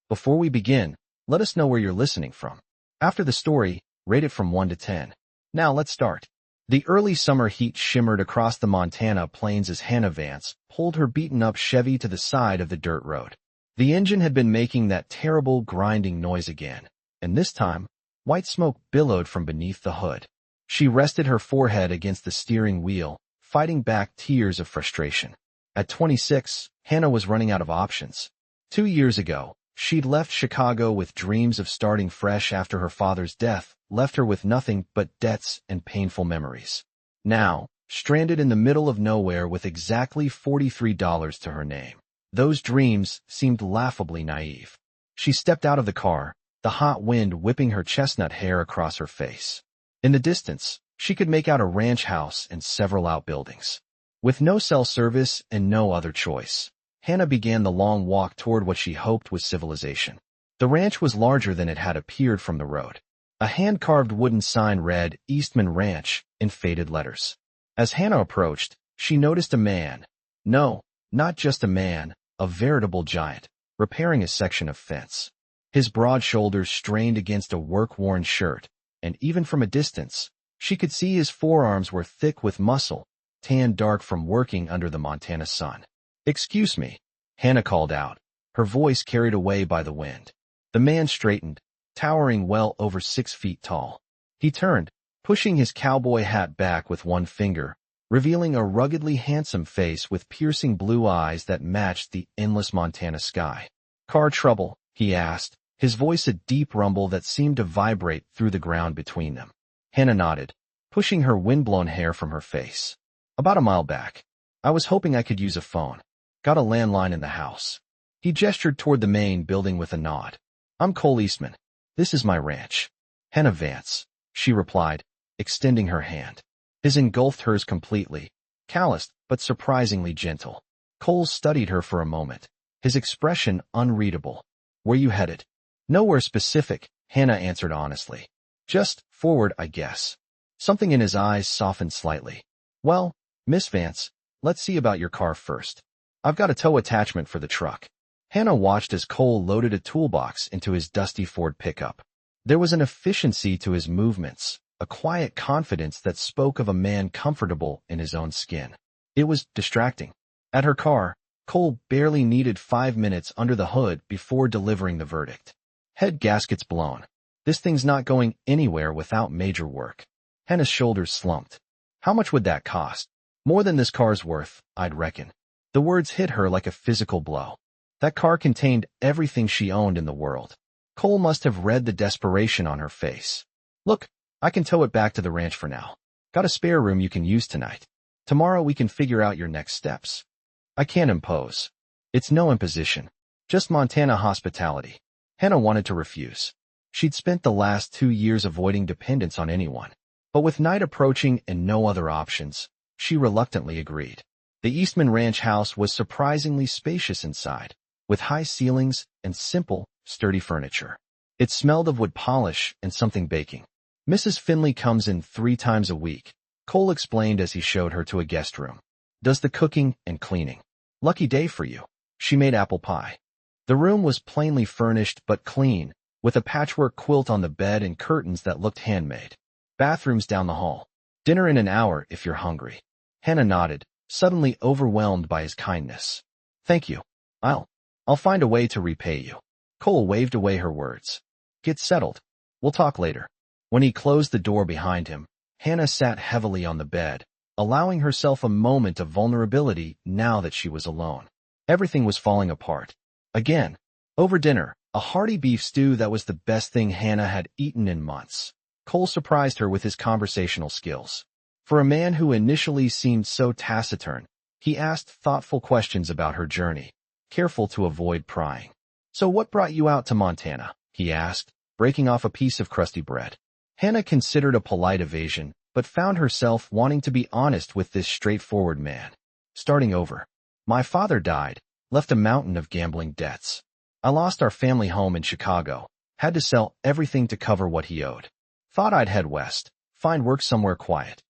Before we begin, let us know where you're listening from. After the story, rate it from 1 to 10. Now let's start. The early summer heat shimmered across the Montana plains as Hannah Vance pulled her beaten-up Chevy to the side of the dirt road. The engine had been making that terrible grinding noise again, and this time, white smoke billowed from beneath the hood. She rested her forehead against the steering wheel, fighting back tears of frustration. At 26, Hannah was running out of options. 2 years ago, she'd left Chicago with dreams of starting fresh after her father's death, left her with nothing but debts and painful memories. Now, stranded in the middle of nowhere with exactly $43 to her name, those dreams seemed laughably naive. She stepped out of the car, the hot wind whipping her chestnut hair across her face. In the distance, she could make out a ranch house and several outbuildings. With no cell service and no other choice, Hannah began the long walk toward what she hoped was civilization. The ranch was larger than it had appeared from the road. A hand-carved wooden sign read, "Eastman Ranch," in faded letters. As Hannah approached, she noticed a man. No, not just a man, a veritable giant, repairing a section of fence. His broad shoulders strained against a work-worn shirt, and even from a distance, she could see his forearms were thick with muscle, tanned dark from working under the Montana sun. "Excuse me," Hannah called out, her voice carried away by the wind. The man straightened, towering well over 6 feet tall. He turned, pushing his cowboy hat back with one finger, revealing a ruggedly handsome face with piercing blue eyes that matched the endless Montana sky. "Car trouble?" he asked, his voice a deep rumble that seemed to vibrate through the ground between them. Hannah nodded, pushing her windblown hair from her face. "About a mile back. I was hoping I could use a phone. Got a landline in the house." He gestured toward the main building with a nod. "I'm Cole Eastman. This is my ranch." "Hannah Vance," she replied, extending her hand. His engulfed hers completely, calloused but surprisingly gentle. Cole studied her for a moment, his expression unreadable. "Where you headed?" "Nowhere specific," Hannah answered honestly. "Just forward, I guess." Something in his eyes softened slightly. "Well, Miss Vance, let's see about your car first. I've got a tow attachment for the truck." Hannah watched as Cole loaded a toolbox into his dusty Ford pickup. There was an efficiency to his movements, a quiet confidence that spoke of a man comfortable in his own skin. It was distracting. At her car, Cole barely needed 5 minutes under the hood before delivering the verdict. "Head gaskets blown. This thing's not going anywhere without major work." Hannah's shoulders slumped. "How much would that cost?" "More than this car's worth, I'd reckon." The words hit her like a physical blow. That car contained everything she owned in the world. Cole must have read the desperation on her face. "Look, I can tow it back to the ranch for now. Got a spare room you can use tonight. Tomorrow we can figure out your next steps." "I can't impose." "It's no imposition. Just Montana hospitality." Hannah wanted to refuse. She'd spent the last 2 years avoiding dependence on anyone. But with night approaching and no other options, she reluctantly agreed. The Eastman Ranch house was surprisingly spacious inside, with high ceilings and simple, sturdy furniture. It smelled of wood polish and something baking. "Mrs. Finley comes in 3 times a week," Cole explained as he showed her to a guest room. "Does the cooking and cleaning. Lucky day for you. She made apple pie." The room was plainly furnished but clean, with a patchwork quilt on the bed and curtains that looked handmade. "Bathrooms down the hall. Dinner in an hour if you're hungry." Hannah nodded, suddenly overwhelmed by his kindness. "Thank you. I'll find a way to repay you." Cole waved away her words. "Get settled. We'll talk later." When he closed the door behind him, Hannah sat heavily on the bed, allowing herself a moment of vulnerability now that she was alone. Everything was falling apart. Again. Over dinner, a hearty beef stew that was the best thing Hannah had eaten in months. Cole surprised her with his conversational skills. For a man who initially seemed so taciturn, he asked thoughtful questions about her journey, careful to avoid prying. "So what brought you out to Montana?" he asked, breaking off a piece of crusty bread. Hannah considered a polite evasion, but found herself wanting to be honest with this straightforward man. "Starting over. My father died, left a mountain of gambling debts. I lost our family home in Chicago, had to sell everything to cover what he owed. Thought I'd head west, find work somewhere quiet."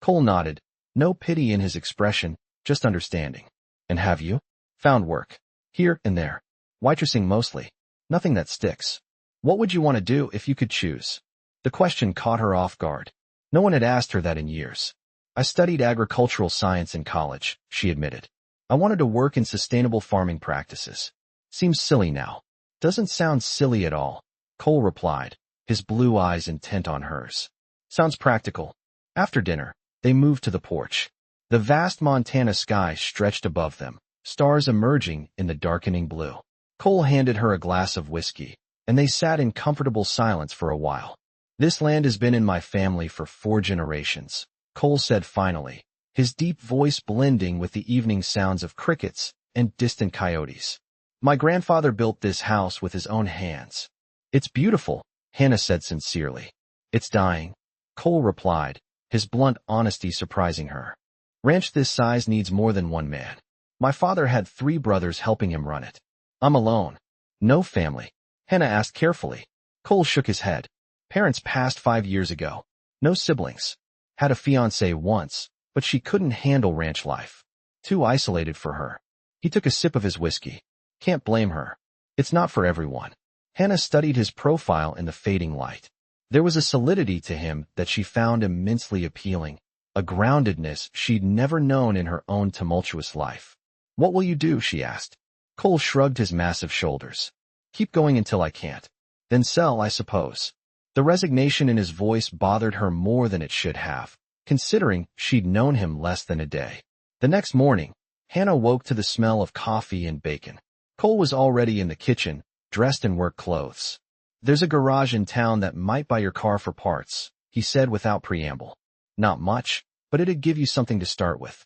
Cole nodded, no pity in his expression, just understanding. "And have you?" "Found work. Here and there. Waitressing mostly." Nothing that sticks. What would you want to do if you could choose? The question caught her off guard. No one had asked her that in years. I studied agricultural science in college, she admitted. I wanted to work in sustainable farming practices. Seems silly now. Doesn't sound silly at all, Cole replied, his blue eyes intent on hers. Sounds practical. After dinner, they moved to the porch. The vast Montana sky stretched above them, stars emerging in the darkening blue. Cole handed her a glass of whiskey, and they sat in comfortable silence for a while. This land has been in my family for 4 generations, Cole said finally, his deep voice blending with the evening sounds of crickets and distant coyotes. My grandfather built this house with his own hands. It's beautiful, Hannah said sincerely. It's dying, Cole replied, his blunt honesty surprising her. Ranch this size needs more than one man. My father had 3 brothers helping him run it. I'm alone. No family. Hannah asked carefully. Cole shook his head. Parents passed 5 years ago. No siblings. Had a fiancée once, but she couldn't handle ranch life. Too isolated for her. He took a sip of his whiskey. Can't blame her. It's not for everyone. Hannah studied his profile in the fading light. There was a solidity to him that she found immensely appealing, a groundedness she'd never known in her own tumultuous life. What will you do? She asked. Cole shrugged his massive shoulders. Keep going until I can't. Then sell, I suppose. The resignation in his voice bothered her more than it should have, considering she'd known him less than a day. The next morning, Hannah woke to the smell of coffee and bacon. Cole was already in the kitchen, dressed in work clothes. There's a garage in town that might buy your car for parts, he said without preamble. Not much, but it'd give you something to start with.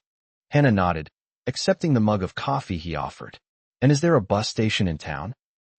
Hannah nodded, accepting the mug of coffee he offered. And is there a bus station in town?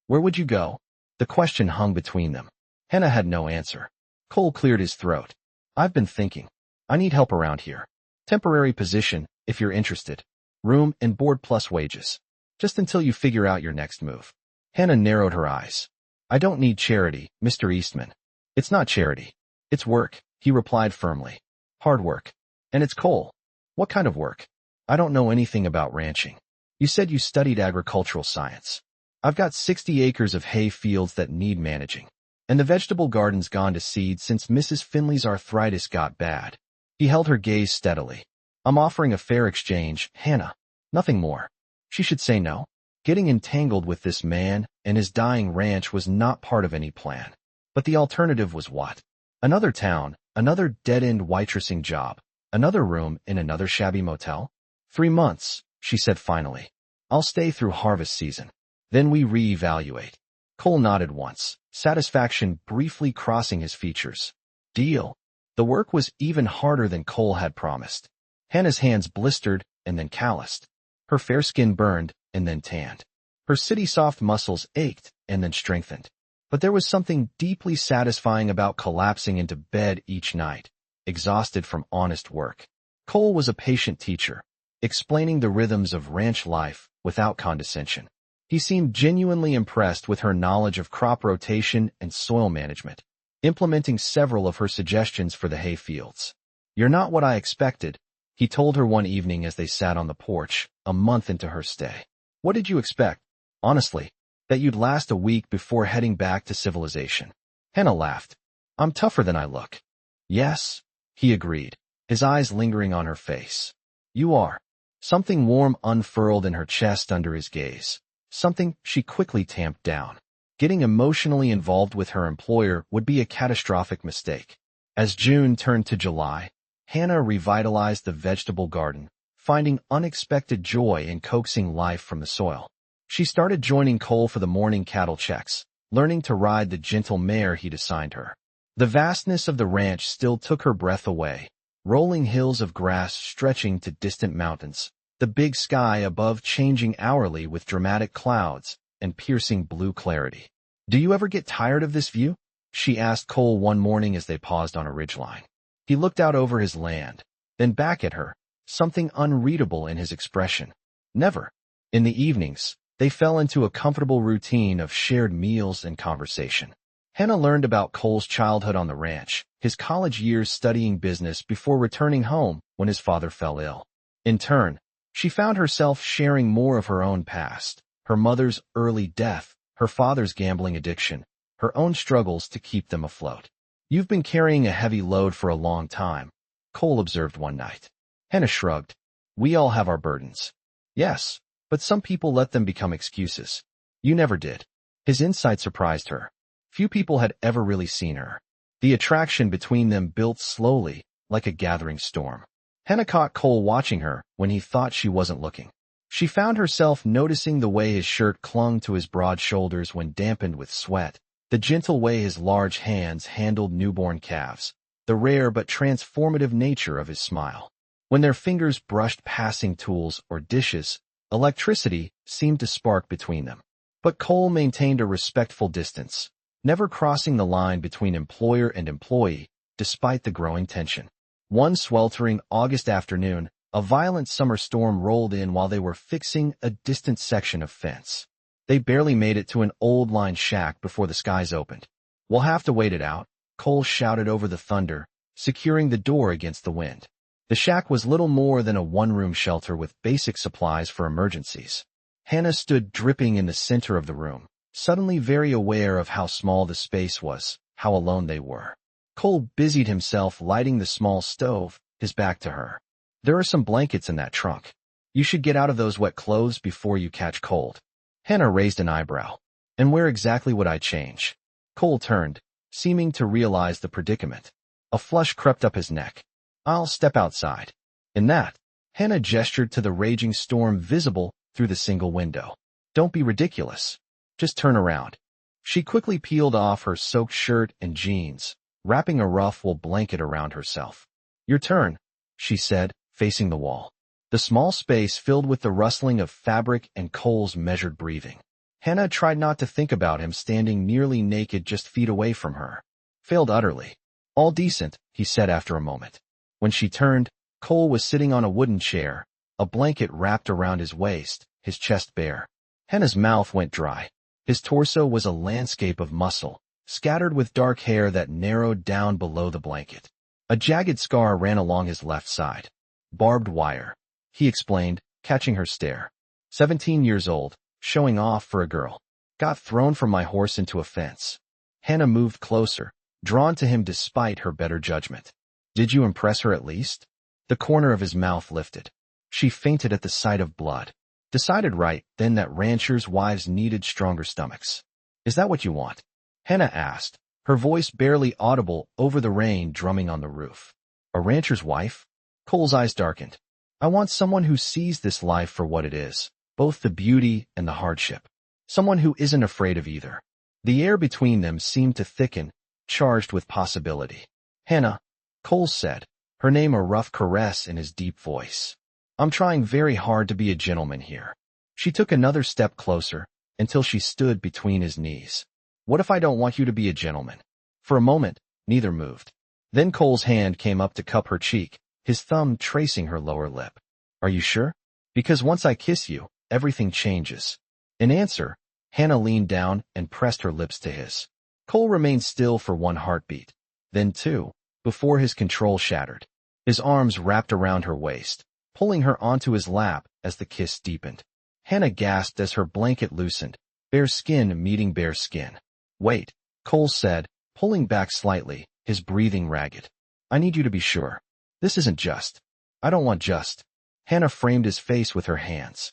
Where would you go? The question hung between them. Hannah had no answer. Cole cleared his throat. I've been thinking. I need help around here. Temporary position, if you're interested. Room and board plus wages. Just until you figure out your next move. Hannah narrowed her eyes. I don't need charity, Mr. Eastman. It's not charity. It's work, he replied firmly. Hard work. And it's Cole. What kind of work? I don't know anything about ranching. You said you studied agricultural science. I've got 60 acres of hay fields that need managing. And the vegetable garden's gone to seed since Mrs. Finley's arthritis got bad. He held her gaze steadily. I'm offering a fair exchange, Hannah. Nothing more. She should say no. Getting entangled with this man and his dying ranch was not part of any plan. But the alternative was what? Another town, another dead-end waitressing job, another room in another shabby motel? 3 months, she said finally. I'll stay through harvest season. Then we reevaluate. Cole nodded once, satisfaction briefly crossing his features. Deal. The work was even harder than Cole had promised. Hannah's hands blistered and then calloused. Her fair skin burned and then tanned. Her city-soft muscles ached and then strengthened. But there was something deeply satisfying about collapsing into bed each night, exhausted from honest work. Cole was a patient teacher, explaining the rhythms of ranch life without condescension. He seemed genuinely impressed with her knowledge of crop rotation and soil management, implementing several of her suggestions for the hay fields. You're not what I expected, he told her one evening as they sat on the porch, a month into her stay. What did you expect? Honestly, that you'd last a week before heading back to civilization. Hannah laughed. I'm tougher than I look. Yes, he agreed, his eyes lingering on her face. You are. Something warm unfurled in her chest under his gaze. Something she quickly tamped down. Getting emotionally involved with her employer would be a catastrophic mistake. As June turned to July, Hannah revitalized the vegetable garden, finding unexpected joy in coaxing life from the soil. She started joining Cole for the morning cattle checks, learning to ride the gentle mare he'd assigned her. The vastness of the ranch still took her breath away, rolling hills of grass stretching to distant mountains, the big sky above changing hourly with dramatic clouds and piercing blue clarity. Do you ever get tired of this view? She asked Cole one morning as they paused on a ridgeline. He looked out over his land, then back at her, something unreadable in his expression. Never. In the evenings, they fell into a comfortable routine of shared meals and conversation. Hannah learned about Cole's childhood on the ranch, his college years studying business before returning home when his father fell ill. In turn, she found herself sharing more of her own past, her mother's early death, her father's gambling addiction, her own struggles to keep them afloat. "You've been carrying a heavy load for a long time," Cole observed one night. Hannah shrugged. "We all have our burdens." "Yes, but some people let them become excuses. You never did." His insight surprised her. Few people had ever really seen her. The attraction between them built slowly, like a gathering storm. Hannah caught Cole watching her when he thought she wasn't looking. She found herself noticing the way his shirt clung to his broad shoulders when dampened with sweat, the gentle way his large hands handled newborn calves, the rare but transformative nature of his smile. When their fingers brushed passing tools or dishes, electricity seemed to spark between them. But Cole maintained a respectful distance, never crossing the line between employer and employee, despite the growing tension. One sweltering August afternoon, a violent summer storm rolled in while they were fixing a distant section of fence. They barely made it to an old line shack before the skies opened. "We'll have to wait it out," Cole shouted over the thunder, securing the door against the wind. The shack was little more than a one-room shelter with basic supplies for emergencies. Hannah stood dripping in the center of the room, suddenly very aware of how small the space was, how alone they were. Cole busied himself lighting the small stove, his back to her. "There are some blankets in that trunk. You should get out of those wet clothes before you catch cold." Hannah raised an eyebrow. "And where exactly would I change?" Cole turned, seeming to realize the predicament. A flush crept up his neck. "I'll step outside." In that, Hannah gestured to the raging storm visible through the single window. "Don't be ridiculous. Just turn around." She quickly peeled off her soaked shirt and jeans, wrapping a rough wool blanket around herself. "Your turn," she said, facing the wall. The small space filled with the rustling of fabric and Cole's measured breathing. Hannah tried not to think about him standing nearly naked just feet away from her. Failed utterly. "All decent," he said after a moment. When she turned, Cole was sitting on a wooden chair, a blanket wrapped around his waist, his chest bare. Hannah's mouth went dry. His torso was a landscape of muscle, scattered with dark hair that narrowed down below the blanket. A jagged scar ran along his left side. "Barbed wire," he explained, catching her stare. 17 years old, showing off for a girl. "Got thrown from my horse into a fence." Hannah moved closer, drawn to him despite her better judgment. "Did you impress her at least?" The corner of his mouth lifted. She fainted at the sight of blood. Decided right then that ranchers' wives needed stronger stomachs. "Is that what you want?" Hannah asked, her voice barely audible over the rain drumming on the roof. "A rancher's wife?" Cole's eyes darkened. "I want someone who sees this life for what it is, both the beauty and the hardship. Someone who isn't afraid of either." The air between them seemed to thicken, charged with possibility. "Hannah," Cole said, her name a rough caress in his deep voice. "I'm trying very hard to be a gentleman here." She took another step closer, until she stood between his knees. "What if I don't want you to be a gentleman?" For a moment, neither moved. Then Cole's hand came up to cup her cheek, his thumb tracing her lower lip. "Are you sure? Because once I kiss you, everything changes." In answer, Hannah leaned down and pressed her lips to his. Cole remained still for one heartbeat, then two, before his control shattered. His arms wrapped around her waist, pulling her onto his lap as the kiss deepened. Hannah gasped as her blanket loosened, bare skin meeting bare skin. "Wait," Cole said, pulling back slightly, his breathing ragged. "I need you to be sure. This isn't just." "I don't want just." Hannah framed his face with her hands.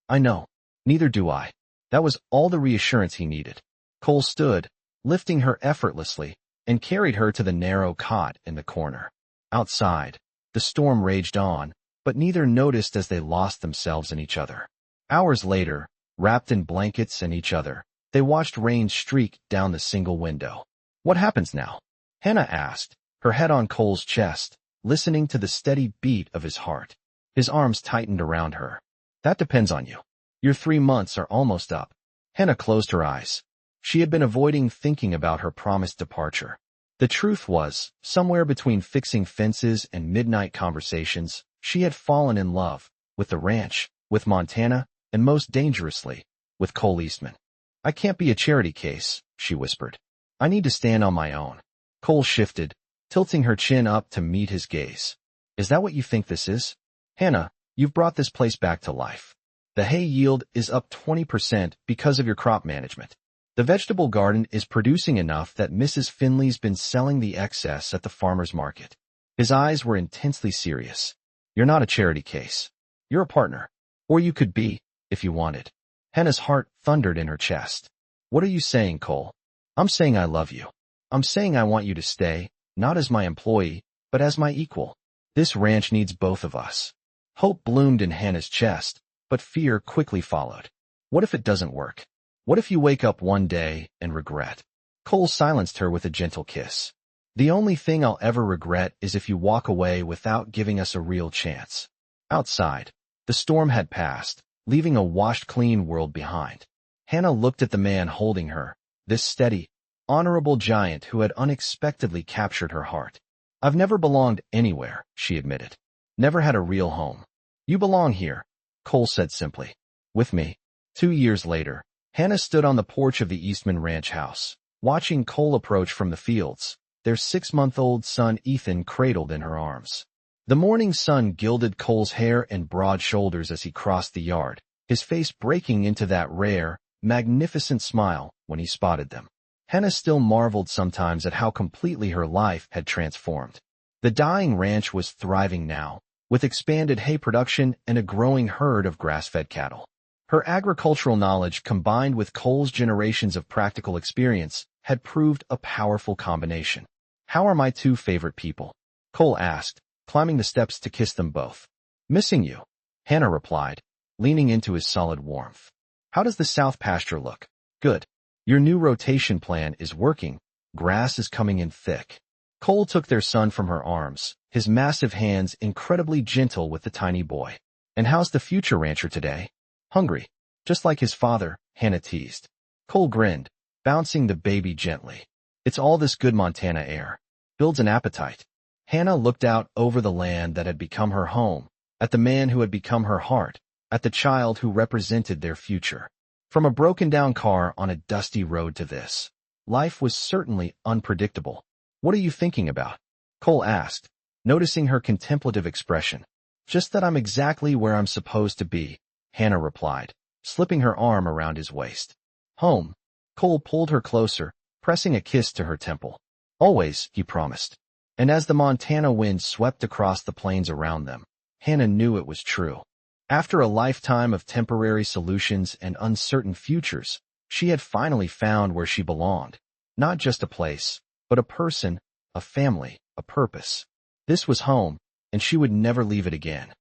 "I know. Neither do I." That was all the reassurance he needed. Cole stood, lifting her effortlessly, and carried her to the narrow cot in the corner. Outside, the storm raged on, but neither noticed as they lost themselves in each other. Hours later, wrapped in blankets and each other, they watched rain streak down the single window. "What happens now?" Hannah asked, her head on Cole's chest, listening to the steady beat of his heart. His arms tightened around her. "That depends on you. Your 3 months are almost up." Hannah closed her eyes. She had been avoiding thinking about her promised departure. The truth was, somewhere between fixing fences and midnight conversations, she had fallen in love, with the ranch, with Montana, and most dangerously, with Cole Eastman. "I can't be a charity case," she whispered. "I need to stand on my own." Cole shifted, tilting her chin up to meet his gaze. "Is that what you think this is?" "Hannah, you've brought this place back to life. The hay yield is up 20% because of your crop management. The vegetable garden is producing enough that Mrs. Finley's been selling the excess at the farmer's market. His eyes were intensely serious. You're not a charity case. You're a partner. Or you could be, if you wanted. Hannah's heart thundered in her chest. What are you saying, Cole? I'm saying I love you. I'm saying I want you to stay, not as my employee, but as my equal. This ranch needs both of us. Hope bloomed in Hannah's chest, but fear quickly followed. What if it doesn't work? What if you wake up one day and regret? Cole silenced her with a gentle kiss. The only thing I'll ever regret is if you walk away without giving us a real chance. Outside, the storm had passed, leaving a washed-clean world behind. Hannah looked at the man holding her, this steady, honorable giant who had unexpectedly captured her heart. I've never belonged anywhere, she admitted. Never had a real home. You belong here, Cole said simply. With me. 2 years later, Hannah stood on the porch of the Eastman ranch house, watching Cole approach from the fields, their 6-month-old son Ethan cradled in her arms. The morning sun gilded Cole's hair and broad shoulders as he crossed the yard, his face breaking into that rare, magnificent smile when he spotted them. Hannah still marveled sometimes at how completely her life had transformed. The dying ranch was thriving now, with expanded hay production and a growing herd of grass-fed cattle. Her agricultural knowledge, combined with Cole's generations of practical experience, had proved a powerful combination. How are my two favorite people? Cole asked, climbing the steps to kiss them both. Missing you, Hannah replied, leaning into his solid warmth. How does the south pasture look? Good. Your new rotation plan is working. Grass is coming in thick. Cole took their son from her arms, his massive hands incredibly gentle with the tiny boy. And how's the future rancher today? Hungry. Just like his father, Hannah teased. Cole grinned, bouncing the baby gently. It's all this good Montana air. Builds an appetite. Hannah looked out over the land that had become her home, at the man who had become her heart, at the child who represented their future. From a broken-down car on a dusty road to this, life was certainly unpredictable. What are you thinking about? Cole asked, noticing her contemplative expression. Just that I'm exactly where I'm supposed to be, Hannah replied, slipping her arm around his waist. Home. Cole pulled her closer, pressing a kiss to her temple. Always, he promised. And as the Montana wind swept across the plains around them, Hannah knew it was true. After a lifetime of temporary solutions and uncertain futures, she had finally found where she belonged. Not just a place, but a person, a family, a purpose. This was home, and she would never leave it again.